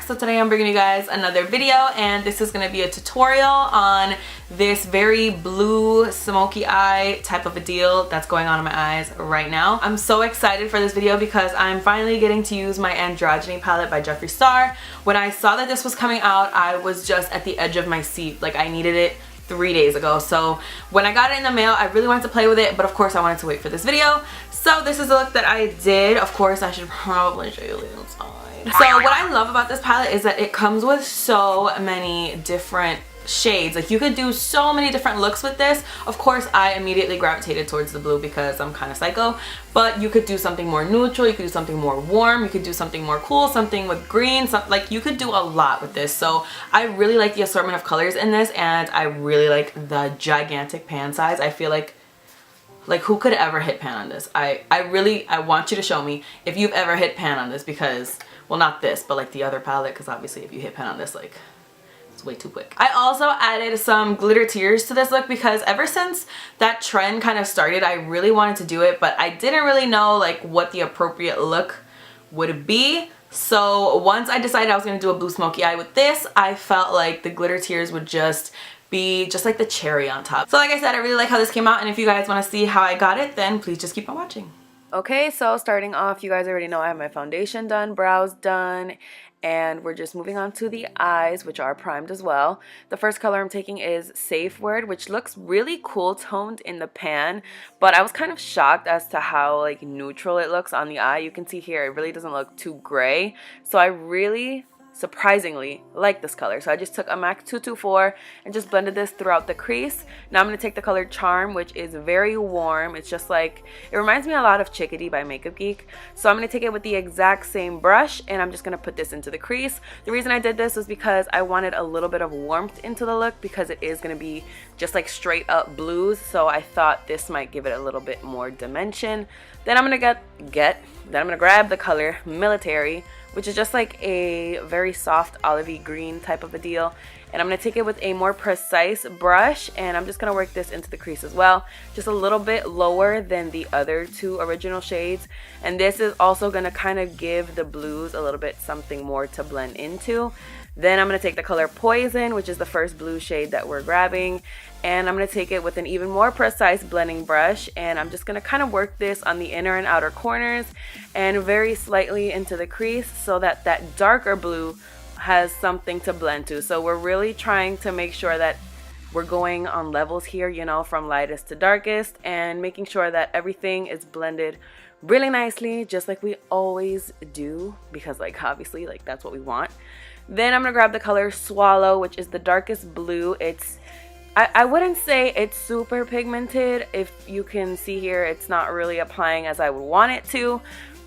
So today I'm bringing you guys another video, and this is going to be a tutorial on this very blue smoky eye type of a deal that's going on in my eyes right now. I'm so excited for this video because I'm finally getting to use my Androgyny palette by Jeffree. When I saw that this was coming out, I was just at the edge of my seat. Like, I needed it 3 days ago. So when I got it in the mail, I really wanted to play with it, but of course I wanted to wait for this video. So this is the look that I did. Of course, I should probably show you the inside. So what I love about this palette is that it comes with so many different shades. Like, you could do so many different looks with this. Of course, I immediately gravitated towards the blue because I'm kind of psycho, but you could do something more neutral, you could do something more warm, you could do something more cool, something with green, like you could do a lot with this. So I really like the assortment of colors in this, and I really like the gigantic pan size. I feel like who could ever hit pan on this? I want you to show me if you've ever hit pan on this, because, well, not this, but like the other palette, because obviously if you hit pan on this, like, it's way too quick. I also added some glitter tears to this look because ever since that trend kind of started, I really wanted to do it, but I didn't really know like what the appropriate look would be. So once I decided I was going to do a blue smoky eye with this, I felt like the glitter tears would just be just like the cherry on top. So like I said, I really like how this came out, and if you guys want to see how I got it, then please just keep on watching. Okay, so starting off, you guys already know I have my foundation done, brows done, and we're just moving on to the eyes, which are primed as well. The first color I'm taking is Safe Word, which looks really cool toned in the pan, but I was kind of shocked as to how like neutral it looks on the eye. You can see here it really doesn't look too gray, so I really surprisingly like this color. So I just took a MAC 224 and just blended this throughout the crease. Now I'm going to take the color Charm, which is very warm. It's just like, it reminds me a lot of Chickadee by Makeup Geek. So I'm going to take it with the exact same brush, and I'm just going to put this into the crease. The reason I did this was because I wanted a little bit of warmth into the look, because it is going to be just like straight up blues. So I thought this might give it a little bit more dimension. Then I'm going to grab the color Military, which is just like a very soft olivey green type of a deal, and I'm going to take it with a more precise brush, and I'm just going to work this into the crease as well, just a little bit lower than the other two original shades. And this is also going to kind of give the blues a little bit something more to blend into. Then I'm going to take the color Poison, which is the first blue shade that we're grabbing, and I'm going to take it with an even more precise blending brush, and I'm just going to kind of work this on the inner and outer corners and very slightly into the crease, so that that darker blue has something to blend to. So we're really trying to make sure that we're going on levels here, you know, from lightest to darkest, and making sure that everything is blended really nicely, just like we always do, because like obviously like that's what we want. Then I'm going to grab the color Swallow, which is the darkest blue. I wouldn't say it's super pigmented. If you can see here, it's not really applying as I would want it to,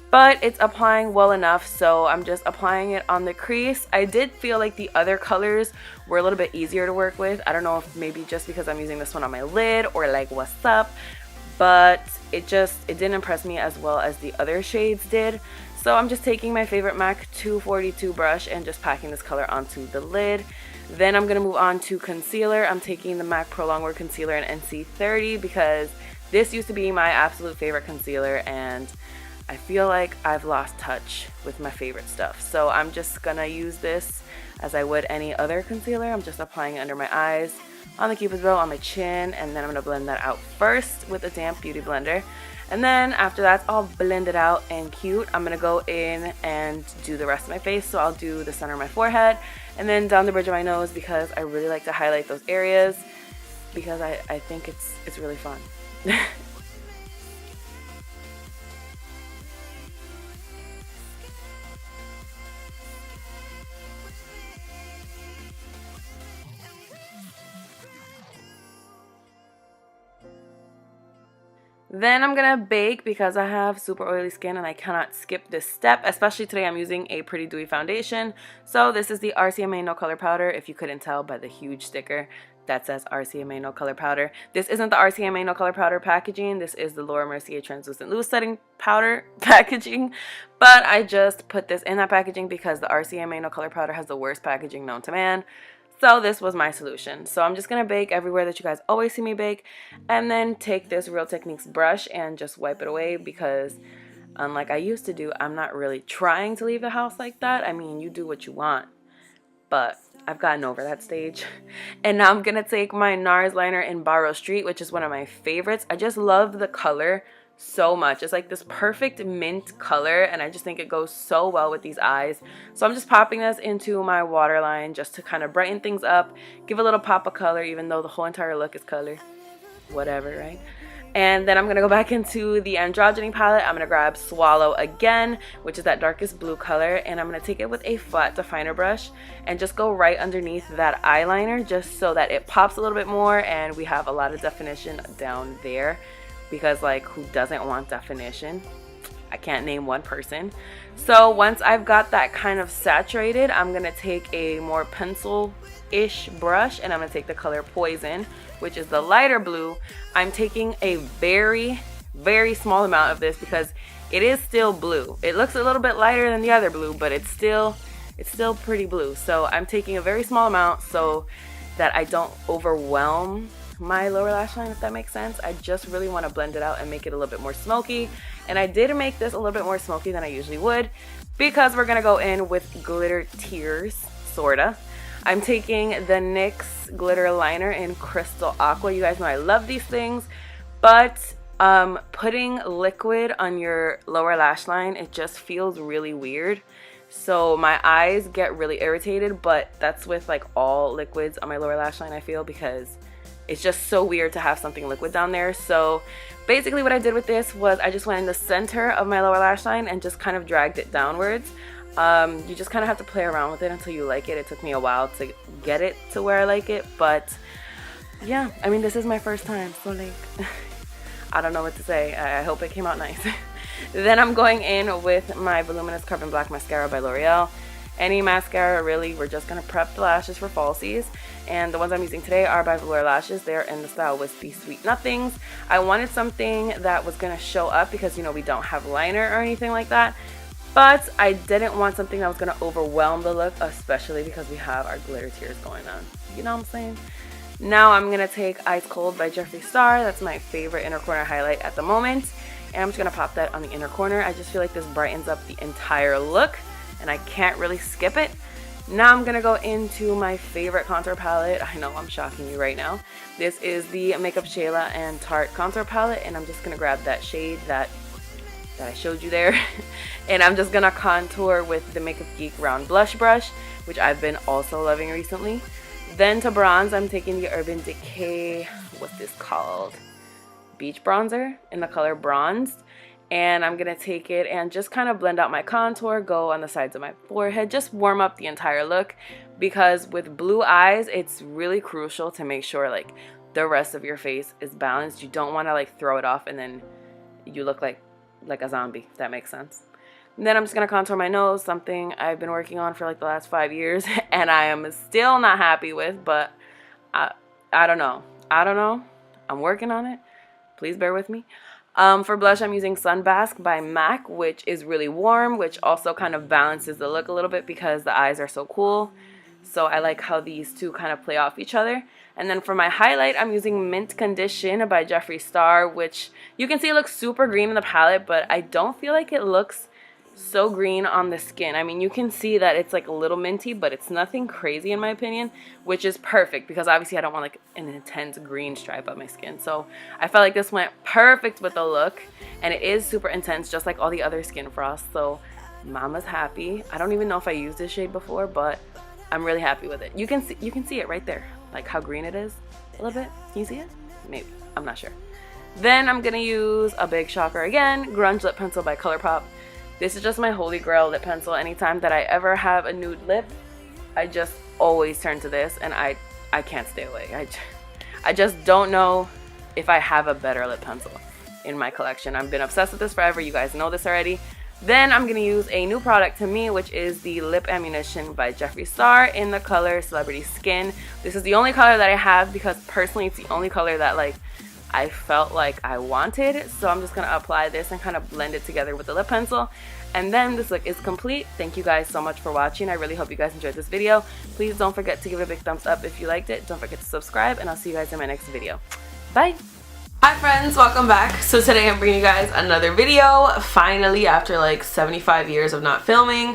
but it's applying well enough, so I'm just applying it on the crease. I did feel like the other colors were a little bit easier to work with. I don't know if maybe just because I'm using this one on my lid or like what's up, but it didn't impress me as well as the other shades did. So I'm just taking my favorite MAC 242 brush and just packing this color onto the lid. Then I'm going to move on to concealer. I'm taking the MAC Prolongwear concealer in NC30 because this used to be my absolute favorite concealer, and I feel like I've lost touch with my favorite stuff. So I'm just going to use this as I would any other concealer. I'm just applying it under my eyes, on the cupid's bow, on my chin, and then I'm going to blend that out first with a damp beauty blender. And then after that's all blended out and cute, I'm going to go in and do the rest of my face. So I'll do the center of my forehead and then down the bridge of my nose, because I really like to highlight those areas, because I think it's really fun. Then I'm gonna bake because I have super oily skin and I cannot skip this step, especially today. I'm using a pretty dewy foundation. So this is the RCMA No Color Powder, if you couldn't tell by the huge sticker that says RCMA No Color Powder. This isn't the RCMA No Color Powder packaging. This is the Laura Mercier Translucent Loose Setting Powder packaging. But I just put this in that packaging because the RCMA No Color Powder has the worst packaging known to man. So this was my solution. So I'm just going to bake everywhere that you guys always see me bake, and then take this Real Techniques brush and just wipe it away, because Unlike I used to do, I'm not really trying to leave the house like that. I mean, you do what you want, but I've gotten over that stage. And now I'm gonna take my Nars liner in Barrow Street, which is one of my favorites. I just love the color so much. It's like this perfect mint color, and I just think it goes so well with these eyes. So I'm just popping this into my waterline just to kind of brighten things up, give a little pop of color, even though the whole entire look is color. Whatever, right? And then I'm going to go back into the Androgyny palette. I'm going to grab Swallow again, which is that darkest blue color. And I'm going to take it with a flat definer brush and just go right underneath that eyeliner just so that it pops a little bit more and we have a lot of definition down there. Because, like, who doesn't want definition? I can't name one person. So once I've got that kind of saturated, I'm going to take a more pencil-ish brush and I'm going to take the color Poison, which is the lighter blue. I'm taking a very, very small amount of this because it is still blue. It looks a little bit lighter than the other blue, but it's still pretty blue. So I'm taking a very small amount so that I don't overwhelm my lower lash line, if that makes sense. I just really want to blend it out and make it a little bit more smoky. And I did make this a little bit more smoky than I usually would because we're gonna go in with glitter tears, sorta. I'm taking the NYX glitter liner in Crystal Aqua. You guys know I love these things, but putting liquid on your lower lash line, it just feels really weird. So my eyes get really irritated, but that's with like all liquids on my lower lash line, I feel, because it's just so weird to have something liquid down there. So basically what I did with this was I just went in the center of my lower lash line and just kind of dragged it downwards. You just kind of have to play around with it until you like it. It took me a while to get it to where I like it, but yeah, I mean, this is my first time, so like I don't know what to say. I hope it came out nice. Then I'm going in with my Voluminous Carbon Black Mascara by L'Oreal. Any mascara, really. We're just going to prep the lashes for falsies. And the ones I'm using today are by Velour lashes. They're in the style Whispie Sweet Nothings. I wanted something that was going to show up because, you know, we don't have liner or anything like that. But I didn't want something that was going to overwhelm the look, especially because we have our glitter tears going on. You know what I'm saying? Now I'm going to take Ice Cold by Jeffree Star. That's my favorite inner corner highlight at the moment. And I'm just going to pop that on the inner corner. I just feel like this brightens up the entire look, and I can't really skip it. Now I'm going to go into my favorite contour palette. I know I'm shocking you right now. This is the MakeupShayla and Tarte contour palette, and I'm just going to grab that shade that I showed you there. And I'm just going to contour with the Makeup Geek round blush brush, which I've been also loving recently. Then to bronze, I'm taking the Urban Decay, what's this called? Beach bronzer in the color Bronzed. And I'm going to take it and just kind of blend out my contour, go on the sides of my forehead, just warm up the entire look. Because with blue eyes, it's really crucial to make sure like the rest of your face is balanced. You don't want to like throw it off and then you look like a zombie, if that makes sense. And then I'm just going to contour my nose, something I've been working on for like the last 5 years and I am still not happy with, but I don't know. I'm working on it. Please bear with me. For blush, I'm using Sunbasque by MAC, which is really warm, which also kind of balances the look a little bit because the eyes are so cool. So I like how these two kind of play off each other. And then for my highlight, I'm using Mint Condition by Jeffree Star, which you can see it looks super green in the palette, but I don't feel like it looks so green on the skin. I mean, you can see that it's like a little minty, but it's nothing crazy in my opinion, which is perfect because obviously I don't want like an intense green stripe on my skin. So I felt like this went perfect with the look, and it is super intense just like all the other Skin Frost. So mama's happy. I don't even know if I used this shade before, but I'm really happy with it. You can see it right there, like how green it is a little bit. Can you see it? Maybe. I'm not sure. Then I'm gonna use a big shocker again, Grunge Lip Pencil by ColourPop. This is just my holy grail lip pencil. Anytime that I ever have a nude lip, I just always turn to this, and I can't stay away. I just don't know if I have a better lip pencil in my collection. I've been obsessed with this forever. You guys know this already. Then I'm going to use a new product to me, which is the Lip Ammunition by Jeffree Star in the color Celebrity Skin. This is the only color that I have because personally it's the only color that like I felt like I wanted. So I'm just going to apply this and kind of blend it together with the lip pencil. And then this look is complete. Thank you guys so much for watching. I really hope you guys enjoyed this video. Please don't forget to give it a big thumbs up if you liked it. Don't forget to subscribe, and I'll see you guys in my next video. Bye! Hi friends, welcome back. So today I'm bringing you guys another video, finally, after like 75 years of not filming.